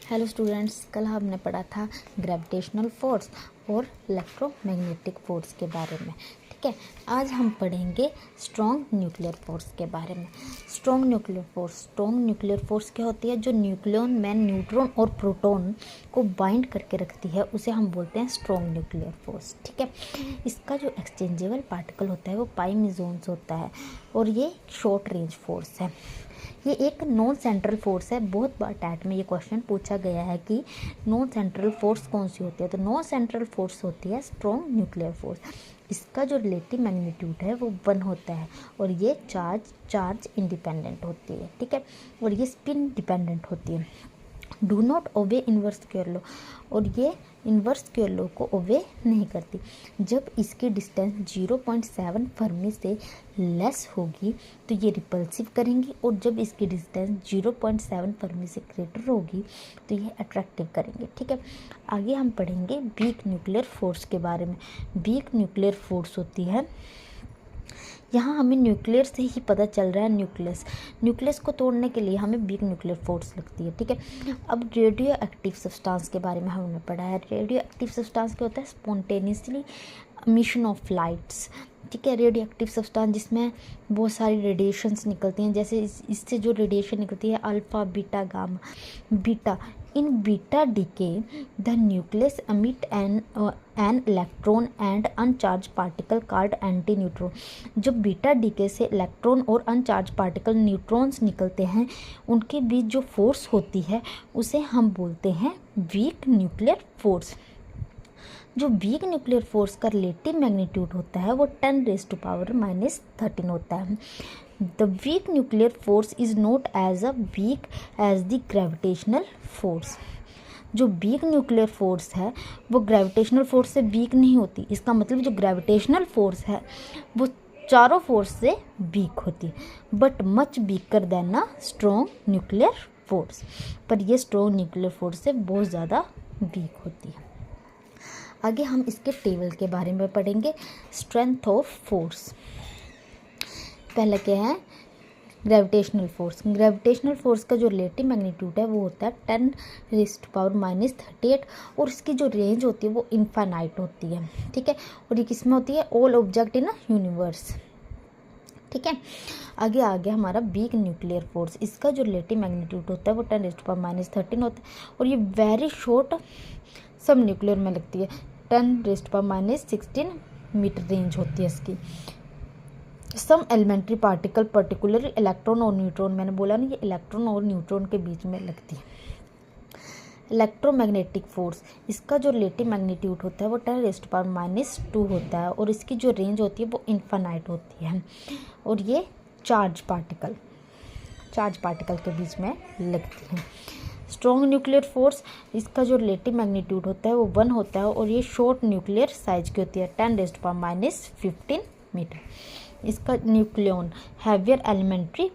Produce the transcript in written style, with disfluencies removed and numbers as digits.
Hello students, कल हमने पढ़ा था ग्रेविटेशनल फोर्स और इलेक्ट्रोमैग्नेटिक फोर्स के बारे में। ठीक है, आज हम पढ़ेंगे स्ट्रॉन्ग न्यूक्लियर फोर्स के बारे में। स्ट्रॉन्ग न्यूक्लियर फोर्स क्या होती है? जो न्यूक्लियन में न्यूट्रॉन और प्रोटॉन को बाइंड करके रखती है उसे हम बोलते हैं स्ट्रॉन्ग न्यूक्लियर फोर्स। ठीक है, इसका जो एक्सचेंजेबल पार्टिकल होता है वो पाई मेसॉन्स होता है और ये शॉर्ट रेंज फोर्स है। ये एक नॉन सेंट्रल फोर्स है। बहुत बार टैट में ये क्वेश्चन पूछा गया है कि नॉन सेंट्रल फोर्स कौन सी होती है, तो नॉन सेंट्रल फोर्स होती है स्ट्रॉन्ग न्यूक्लियर फोर्स। इसका जो रिलेटिव मैग्नीट्यूड है वो 1 होता है और ये चार्ज इंडिपेंडेंट होती है। ठीक है, और ये स्पिन डिपेंडेंट होती है। Do not obey inverse square law, और ये इन्वर्स स्क्वायर लॉ को ओबे नहीं करती। जब इसकी डिस्टेंस 0.7 फर्मी से लेस होगी तो ये रिपल्सिव करेंगी, और जब इसकी डिस्टेंस 0.7 फर्मी से ग्रेटर होगी तो ये अट्रैक्टिव करेंगे। ठीक है, आगे हम पढ़ेंगे वीक न्यूक्लियर फोर्स के बारे में। वीक न्यूक्लियर फोर्स होती है, यहाँ हमें न्यूक्लियर से ही पता चल रहा है। न्यूक्लियस को तोड़ने के लिए हमें वीक न्यूक्लियर फोर्स लगती है। ठीक है, अब रेडियो एक्टिव सब्सटेंस के बारे में हमने पढ़ा है। रेडियो एक्टिव सब्सटेंस क्या होता है? Spontaneously emission of lights. ठीक है, रेडियो एक्टिव सब्सटेंस जिसमें बहुत सारी रेडिएशंस निकलती हैं, जैसे इससे जो रेडिएशन निकलती है alpha, beta, gamma. Beta, in beta decay the nucleus emit an electron and अनचार्ज particle called anti neutron. जब बीटा डीके से इलेक्ट्रॉन और अनचार्ज पार्टिकल न्यूट्रॉन्स निकलते हैं, उनके बीच जो फोर्स होती है उसे हम बोलते हैं वीक न्यूक्लियर फोर्स। जो वीक न्यूक्लियर फोर्स का रिलेटिव मैग्नीट्यूड होता है वो 10⁻⁻13 होता है। The weak nuclear force is not as weak as the gravitational force. जो वीक न्यूक्लियर फोर्स है वो ग्रेविटेशनल फोर्स से वीक नहीं होती। इसका मतलब जो ग्रेविटेशनल फोर्स है वो चारों फोर्स से वीक होती है, but much weaker then a strong nuclear force. पर ये स्ट्रॉन्ग न्यूक्लियर फोर्स से बहुत ज़्यादा वीक होती है। आगे हम इसके टेबल के बारे में पढ़ेंगे। स्ट्रेंथ ऑफ फोर्स, पहले क्या है? Gravitational force. ग्रेविटेशनल फोर्स का जो रिलेटिव मैग्नीट्यूड है वो होता है 10⁻⁻38 और इसकी जो रेंज होती है वो इनफाइनाइट होती है। ठीक है, और ये किस में होती है? All object in universe. ठीक है, आगे आ गया हमारा वीक न्यूक्लियर फोर्स। इसका जो रिलेटिव मैग्नीट्यूड होता है वो 10⁻⁻13 होता है और ये वेरी शॉर्ट सब न्यूक्लियर में लगती है। 10⁻16 मीटर रेंज होती है इसकी। सम एलिमेंट्री पार्टिकल पर्टिकुलर इलेक्ट्रॉन और न्यूट्रॉन, मैंने बोला ना ये इलेक्ट्रॉन और न्यूट्रॉन के बीच में लगती है। इलेक्ट्रोमैग्नेटिक फोर्स, इसका जो रिलेटिव मैग्नीट्यूड होता है वो 10⁻⁻2 होता है और इसकी जो रेंज होती है वो इनफाइनाइट होती है और ये चार्ज पार्टिकल के बीच में लगती है। स्ट्रॉन्ग न्यूक्लियर फोर्स, इसका जो रिलेटिव मैग्नीट्यूड होता है वो 1 होता है और ये शॉर्ट न्यूक्लियर साइज की होती है 10⁻⁻15 मीटर। इसका न्यूक्लियन हैवियर एलिमेंट्री